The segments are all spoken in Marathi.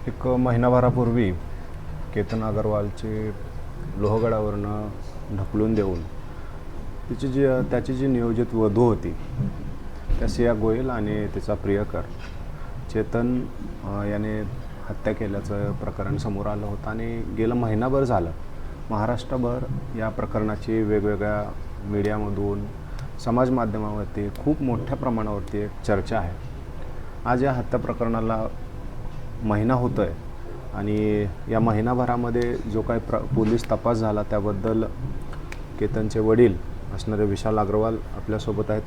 एक महिनाभरापूर्वी केतन अगरवालचे लोहगडावरनं ढकलून देऊन त्याची जी नियोजित वधू होती त्या सिया गोयल आणि तिचा प्रियकर चेतन याने हत्या केल्याचं प्रकरण समोर आलं होतं आणि गेलं महिनाभर झालं महाराष्ट्रभर या प्रकरणाची वेगवेगळ्या मीडियामधून समाज माध्यमावरती खूप मोठ्या प्रमाणावरती एक चर्चा आहे. आज या हत्या प्रकरणाला महिना होतो आहे आणि या महिनाभरामध्ये जो काही पोलीस तपास झाला त्याबद्दल केतनचे वडील असणारे विशाल अग्रवाल आपल्यासोबत आहेत.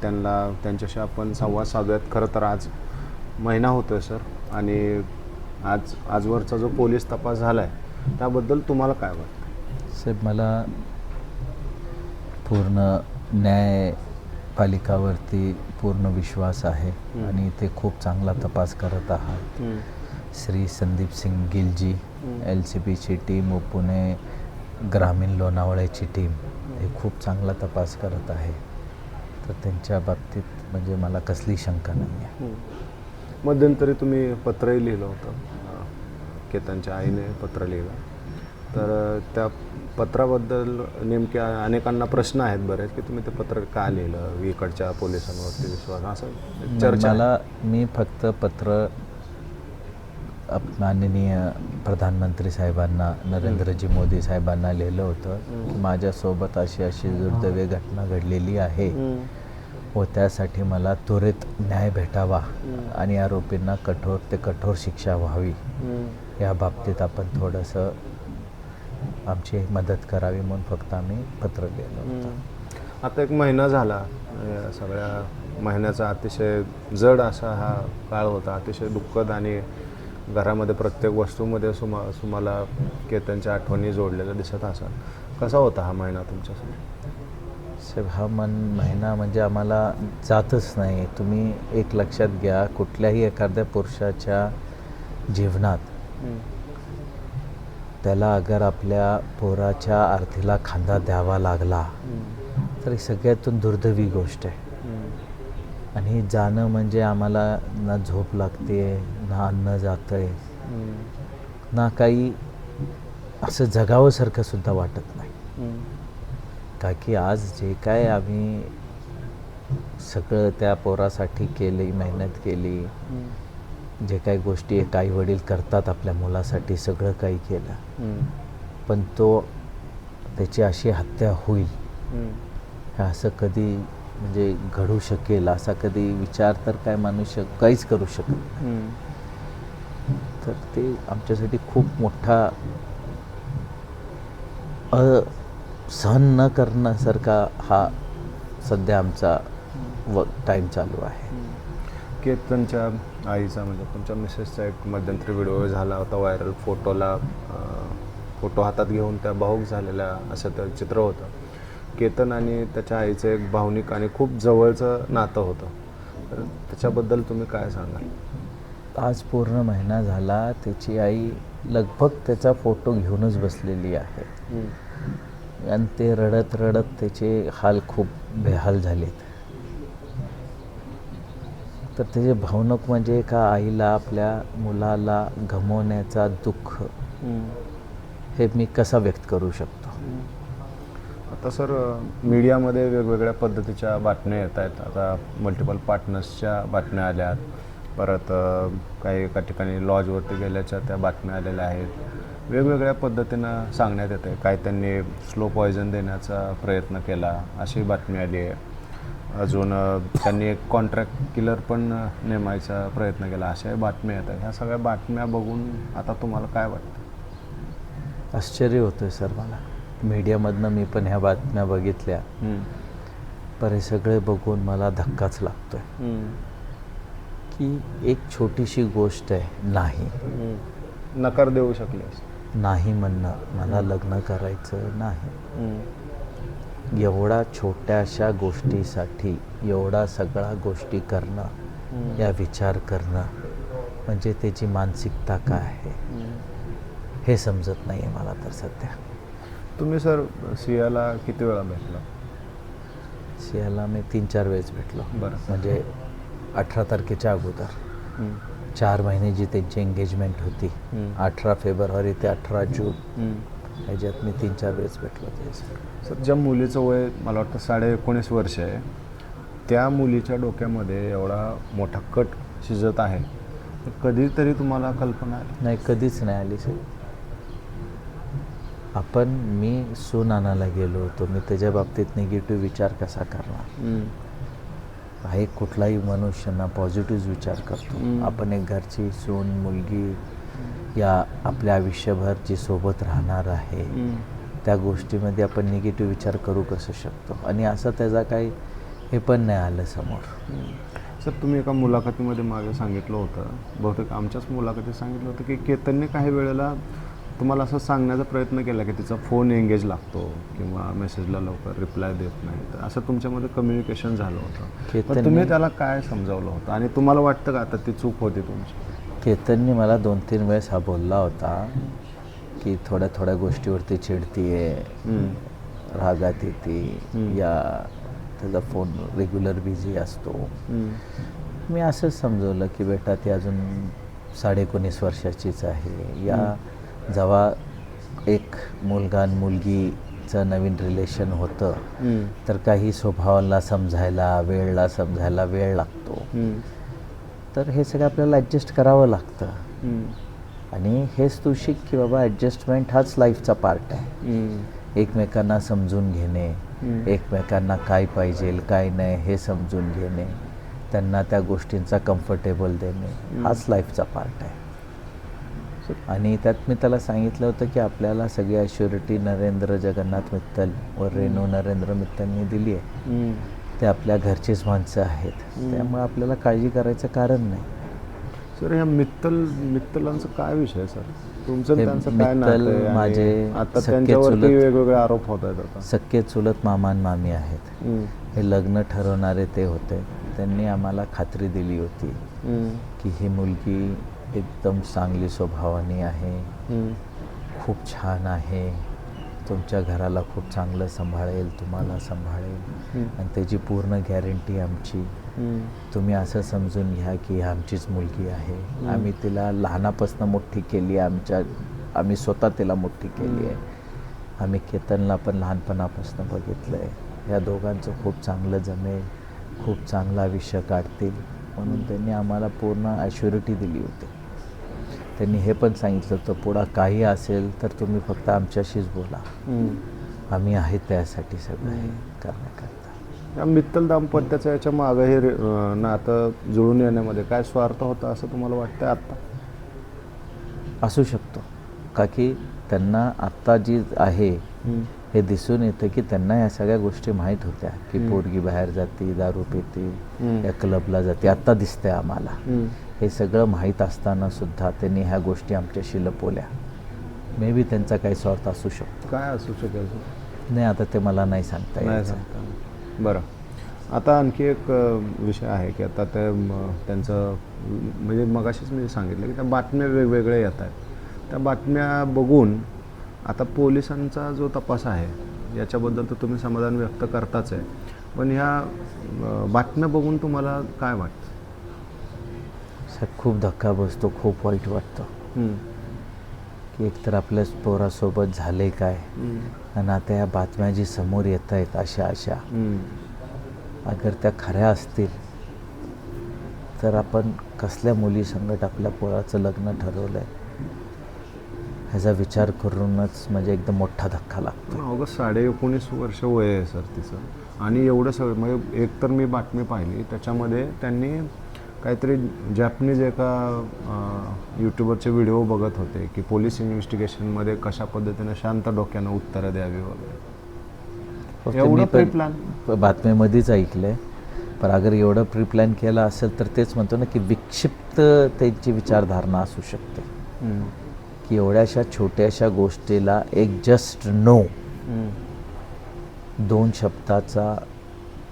त्यांच्याशी आपण संवाद साधूयात. खरं तर आज महिना होतो आहे सर, आणि आजवरचा जो पोलीस तपास झाला आहे त्याबद्दल तुम्हाला काय वाटतं? साहेब, मला पूर्ण न्यायपालिकावरती पूर्ण विश्वास आहे आणि ते खूप चांगला तपास करत आहात. श्री संदीप सिंग गिलजी, LCBची टीम व पुणे ग्रामीण लोणावळ्याची टीम हे खूप चांगला तपास करत आहे. तर त्यांच्या बाबतीत म्हणजे मला कसली शंका नाही आहे. मध्यंतरी तुम्ही पत्रही लिहिलं होतं, केतनच्या आईने पत्र लिहिलं. तर त्या पत्राबद्दल नेमक्या अनेकांना प्रश्न आहेत बरेच की तुम्ही ते पत्र का लिहिलं, इकडच्या पोलिसांवरती विश्वास, असं चर्चा. मी फक्त पत्र माननीय प्रधानमंत्री साहेबांना, नरेंद्रजी मोदी साहेबांना लिहिलं होतं की माझ्यासोबत अशी अशी दुर्दैवी घटना घडलेली आहे व त्यासाठी मला त्वरित न्याय भेटावा आणि आरोपींना कठोर ते कठोर शिक्षा व्हावी या बाबतीत आपण थोडंसं आमची मदत करावी म्हणून फक्त आम्ही पत्र लिहिलं होतं. आता एक महिना झाला, या सगळ्या महिन्याचा अतिशय जड असा हा काळ होता, अतिशय दुःखद, आणि घरामध्ये प्रत्येक वस्तूमध्ये तुम्हाला केतनच्या आठवणी जोडलेल्या दिसत असतात. कसा होता हा महिना तुमच्यासाठी? साहेब, हा महिना म्हणजे आम्हाला जातच नाही. तुम्ही एक लक्षात घ्या, कुठल्याही एखाद्या पुरुषाच्या जीवनात त्याला अगर आपल्या पोराच्या आरतीला खांदा द्यावा लागला तर सगळ्यातून दुर्दैवी गोष्ट आहे. आणि जाणं म्हणजे आम्हाला ना झोप लागते, ना अन्न जातं आहे, ना काही असं जगावंसारखं सुद्धा वाटत नाही. का की आज जे काय आम्ही सगळं त्या पोरासाठी केली, मेहनत केली, जे काही गोष्टी एक आई वडील करतात आपल्या मुलासाठी, सगळं काही केलं, पण त्याची अशी हत्या होईल हे असं कधी म्हणजे घडू शकेल असा कधी विचार तर काय मनुष्य काहीच करू शकत नाही. तर ते आमच्यासाठी खूप मोठा सहन न करण्यासारखा हा सध्या आमचा टाईम चालू आहे. केतनच्या आईचा म्हणजे तुमच्या मिसेसचा एक मध्यंतरी व्हिडिओ झाला होता व्हायरल. फोटो हातात घेऊन त्या भाऊक झालेल्या असं तर चित्र होतं. केतन आणि त्याच्या आईचं एक भावनिक आणि खूप जवळचं नातं होतं. तर त्याच्याबद्दल तुम्ही काय सांगाल? आज पूर्ण महिना झाला, त्याची आई लगभग त्याचा फोटो घेऊनच बसलेली आहे आणि ते रडत रडत त्याचे हाल खूप बेहाल झालेत. तर त्याचे भावनिक म्हणजे एका आईला आपल्या मुलाला गमावण्याचा दुःख हे मी कसा व्यक्त करू शकतो. आता सर, मीडियामध्ये वेगवेगळ्या पद्धतीच्या बातम्या येत आहेत. आता मल्टिपल पार्टनर्सच्या बातम्या आल्यात, परत काही एका ठिकाणी लॉजवरती गेल्याच्या त्या बातम्या आलेल्या आहेत. वेगवेगळ्या पद्धतीनं सांगण्यात येते. काय त्यांनी स्लो पॉयझन देण्याचा प्रयत्न केला अशी बातमी आली आहे. अजून त्यांनी एक कॉन्ट्रॅक्ट किलर पण नेमायचा प्रयत्न केला, अशा बातम्या येतात. ह्या सगळ्या बातम्या बघून आता तुम्हाला काय वाटतं? आश्चर्य होतं आहे सर मला. मीडियामधनं मी पण ह्या बातम्या बघितल्या, पण हे सगळे बघून मला धक्काच लागतो आहे की एक छोटीशी गोष्ट आहे, नाही नकार देऊ शकले, नाही म्हणणं, मला लग्न करायचं नाही, एवढा छोट्याशा गोष्टीसाठी एवढा सगळ्या गोष्टी करणं, या विचार करणं म्हणजे त्याची मानसिकता काय आहे हे समजत नाही आहे मला तर सध्या. तुम्ही सर सियाला किती वेळा भेटला? सियाला मी 3-4 वेळेस भेटलो. बरं. म्हणजे 18 तारखेच्या अगोदर. 4 महिन्याची त्यांची एंगेजमेंट होती. 18 फेब्रुवारी ते 18 जून ह्याच्यात मी 3-4 वेळेस भेटलो ते. सर ज्या मुलीचं वय मला वाटतं 19.5 वर्ष आहे, त्या मुलीच्या डोक्यामध्ये एवढा मोठा कट शिजत आहे, तर कधीतरी तुम्हाला कल्पना आली? नाही, कधीच नाही आली सर. मी सून आणायला गेलो होतो, मी त्याच्या बाबतीत निगेटिव्ह विचार कसा करणार? आहे कुठलाही मनुष्य ना पॉझिटिव्ह विचार करतो. आपण एक घरची सून, मुलगी या आपल्या आयुष्यभर जी सोबत राहणार आहे त्या गोष्टीमध्ये आपण निगेटिव्ह विचार करू कसं शकतो? आणि असं त्याचा काही हे पण नाही आलं समोर. सर तुम्ही एका मुलाखतीमध्ये मागे सांगितलं होतं, बहुतेक आमच्याच मुलाखतीत सांगितलं होतं, की केतनने काही वेळेला तुम्हाला असं सांगण्याचा प्रयत्न केला की तिचा फोन एंगेज लागतो किंवा मेसेजला लवकर रिप्लाय देत नाही, तर असं तुमच्यामध्ये कम्युनिकेशन झालं होतं. पण तुम्ही त्याला काय समजावलं होतं आणि तुम्हाला वाटतं का आता ती चूक होती तुमची? केतनने मला 2-3 वेळेस हा बोलला होता की थोड्या थोड्या गोष्टीवरती चिडतीये, रागात येते, या त्याचा फोन रेग्युलर बिझी असतो. मी असंच समजवलं की बेटा ती अजून 19.5 वर्षाचीच आहे. या जेव्हा एक मुलगा आणि मुलगीचं नवीन रिलेशन होतं तर काही स्वभावाला समजायला वेळ लागतो. तर हे सगळं आपल्याला ॲडजस्ट करावं लागतं. आणि हेच तू शिक की बाबा ॲडजस्टमेंट हाच लाईफचा पार्ट आहे. एकमेकांना समजून घेणे, एकमेकांना काय पाहिजे काय नाही हे समजून घेणे, त्यांना त्या गोष्टींचा कम्फर्टेबल देणे हाच लाईफचा पार्ट आहे. आणि त्यात मी त्याला सांगितलं होतं की आपल्याला सगळी ॲश्युरिटी नरेंद्र जगन्नाथ मित्तल व रेणू नरेंद्र मित्तलनी दिली आहे. ते आपल्या घरचीच माणसं आहेत, त्यामुळे आपल्याला काळजी करायचं कारण नाही. सर ह्या मित्तलांचं काय विषय सर? तुमचं त्यांचं काय मित्तल नातं आहे? माझे आता सख्खे त्यांच्यावरती चुलत वेगवेगळे आरोप होत आहेत आता. सख्खे चुलत मामा आणि मामी आहेत. हे लग्न ठरवणारे ते होते. त्यांनी आम्हाला खात्री दिली होती की ही मुलगी एकदम चांगली स्वभावाने आहे, खूप छान आहे, तुमच्या घराला खूप चांगलं सांभाळेल, तुम्हाला सांभाळेल, आणि त्याची पूर्ण गॅरंटी आमची. तुम्ही असं समजून घ्या की आमचीच मुलगी आहे. आम्ही तिला लहानापासून मोठी केली आहे, आम्ही स्वतः तिला मोठी केली आहे. आम्ही केतनला पण लहानपणापासून बघितलं आहे. ह्या दोघांचं खूप चांगलं जमेल, खूप चांगलं आयुष्य काढतील, म्हणून त्यांनी आम्हाला पूर्ण ॲश्युरिटी दिली होती. त्यांनी हे पण सांगितलं होतं पुढं काही असेल तर तुम्ही फक्त आमच्याशीच बोला, आम्ही आहेत त्यासाठी सगळं हे करण्याकरता. या मित्तल दाम्पत्याचं याच्या मागं हे नातं जुळून येण्यामध्ये काय स्वार्थ होता असं तुम्हाला वाटतं आत्ता? असू शकतो, का की त्यांना आत्ता जी आहे हे दिसून येतं की त्यांना या सगळ्या गोष्टी माहीत होत्या की पोरगी बाहेर जाते, दारू पिते, या क्लबला जाते, आत्ता दिसतंय आम्हाला. हे सगळं माहीत असताना सुद्धा त्यांनी ह्या गोष्टी आमच्याशी लपवल्या. मे बी त्यांचा काही स्वार्थ असू शकतो. काय असू शकेल? नाही, आता ते मला नाही सांगता नाही यायचं. सांगता. बरं, आता आणखी एक विषय आहे की आता ते त्यांचं म्हणजे मगाशीच मी सांगितलं की त्या बातम्या वेगवेगळ्या येत आहेत. त्या बातम्या बघून आता पोलिसांचा जो तपास आहे याच्याबद्दल तर तुम्ही समाधान व्यक्त करताच आहे, पण ह्या बातम्या बघून तुम्हाला काय वाटतं? खूप धक्का बसतो, खूप वाईट वाटतं की एकतर आपल्या पोरासोबत झाले काय, आणि आता या बातम्या जी समोर येत आहेत अशा अगर त्या खऱ्या असतील तर आपण कसल्या मुलीसंगत आपल्या पोराचं लग्न ठरवलं आहे ह्याचा विचार करूनच म्हणजे एकदम मोठा धक्का लागतो. अवघं 19.5 वर्ष वय आहे सर तिचं, आणि एवढं सगळं म्हणजे एक तर मी बातमी पाहिली त्याच्यामध्ये त्यांनी काहीतरी जॅपनीज एका यूट्यूबरचे व्हिडिओ बघत होते की पोलीस इन्व्हेस्टिगेशनमध्ये कशा पद्धतीनं शांत डोक्यानं उत्तरं द्यावी वगैरे. एवढं प्री प्लॅन बातम्यामध्येच ऐकलंय, पण अगर एवढं प्री प्लॅन केलं असेल तर तेच म्हणतो ना की विक्षिप्त त्यांची विचारधारणा असू शकते की एवढ्याशा छोट्याशा गोष्टीला एक जस्ट नो 2 शब्दाचा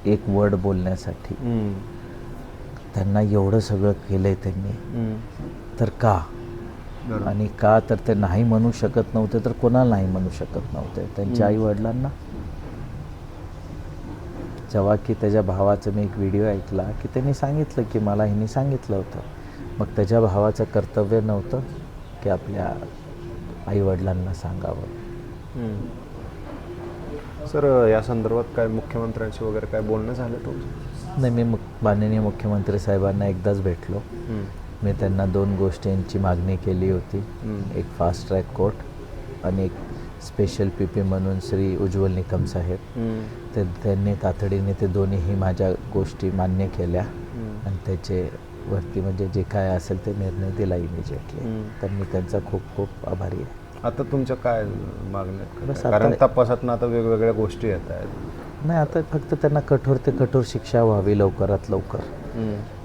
एक वर्ड बोलण्यासाठी त्यांना एवढं सगळं केलंय त्यांनी, तर का? आणि का तर ते नाही म्हणू शकत नव्हते तर कोणाला नाही म्हणू शकत नव्हते? त्यांच्या आई वडिलांना. जेव्हा की त्याच्या भावाचं मी एक व्हिडिओ ऐकला की त्यांनी सांगितलं की मला ह्यांनी सांगितलं होतं मग त्याच्या भावाचं कर्तव्य नव्हतं की आपल्या आईवडिलांना सांगावं. सर, या संदर्भात काय मुख्यमंत्र्यांशी वगैरे काय बोलणं झालं तुमचं? नाही, मी माननीय मुख्यमंत्री साहेबांना एकदाच भेटलो. मी त्यांना 2 गोष्टींची मागणी केली होती. एक फास्ट ट्रॅक कोर्ट आणि एक स्पेशल PP म्हणून श्री उज्ज्वल निकम साहेब. त्यांनी तातडीने ते दोन्हीही माझ्या गोष्टी मान्य केल्या आणि त्याच्यावरती म्हणजे जे काय असेल ते निर्णय दिला इमिजिएटली. तर मी त्यांचा खूप खूप आभारी आहे. आता तुमच्या काय मागण्या बस आहेत? आता- कारण तपासातनं आता वेगवेगळ्या गोष्टी येत आहेत. नाही, आता फक्त त्यांना कठोर ते कठोर शिक्षा व्हावी लवकरात लवकर.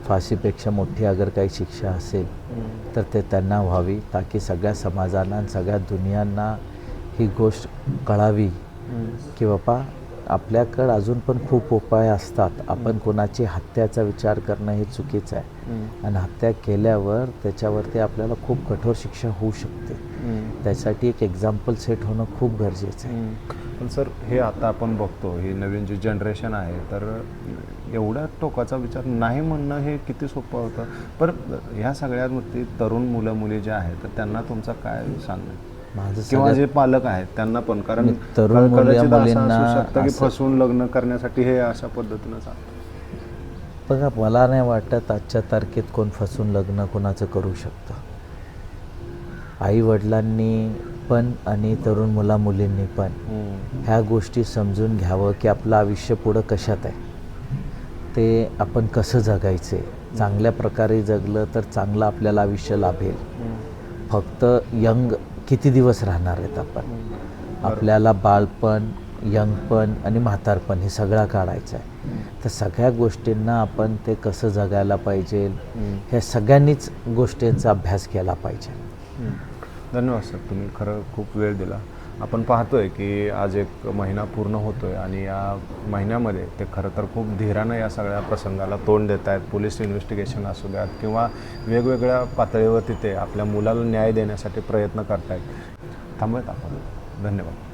फाशीपेक्षा मोठी अगर काही शिक्षा असेल तर ते त्यांना व्हावी, ताकी सगळ्या समाजांना आणि सगळ्या दुनियांना ही गोष्ट कळावी की बाबा आपल्याकडं अजून पण खूप उपाय असतात. आपण कोणाची हत्याचा विचार करणं हे चुकीचं आहे आणि हत्या केल्यावर त्याच्यावरती आपल्याला खूप कठोर शिक्षा होऊ शकते. त्यासाठी एक एक्झाम्पल सेट होणं खूप गरजेचं आहे. पण सर, हे आता आपण बघतो, ही नवीन जी जनरेशन आहे, तर एवढ्या टोकाचा विचार नाही म्हणणं हे किती सोपं होतं. पण ह्या सगळ्यांवरती तरुण मुलं मुली जे आहेत तर त्यांना तुमचं काय सांगणं माझं किंवा सगळ्यात जे पालक आहेत त्यांना पण, कारण मी तरुण कदाचित असं मुलींना असू शकतं की असं- फसवून लग्न करण्यासाठी हे अशा पद्धतीनं चालतं. बघा, मला नाही वाटत आजच्या तारखेत कोण फसून लग्न कोणाचं करू शकतं. आईवडिलांनी पण आणि तरुण मुलामुलींनी पण ह्या गोष्टी समजून घ्यावं की आपलं आयुष्य पुढं कशात आहे, ते आपण कसं जगायचं आहे. चांगल्या प्रकारे जगलं तर चांगलं आपल्याला आयुष्य लाभेल. फक्त यंग किती दिवस राहणार आहेत आपण? आपल्याला बाळपण, यंगपण आणि म्हातारपण हे सगळं काढायचं आहे. तर सगळ्या गोष्टींना आपण ते कसं जगायला पाहिजे ह्या सगळ्यांनीच गोष्टींचा अभ्यास केला पाहिजे. धन्यवाद सर, तुम्ही खरं खूप वेळ दिला. आपण पाहतोय की आज 1 महिना पूर्ण होतोय आणि या महिन्यामध्ये ते खरं तर खूप धीरानं या सगळ्या प्रसंगाला तोंड देत आहेत. पोलीस इन्व्हेस्टिगेशन असू द्यात किंवा वेगवेगळ्या पातळीवर तिथे आपल्या मुलाला न्याय देण्यासाठी प्रयत्न करतायत. थांबूयात आपण. धन्यवाद.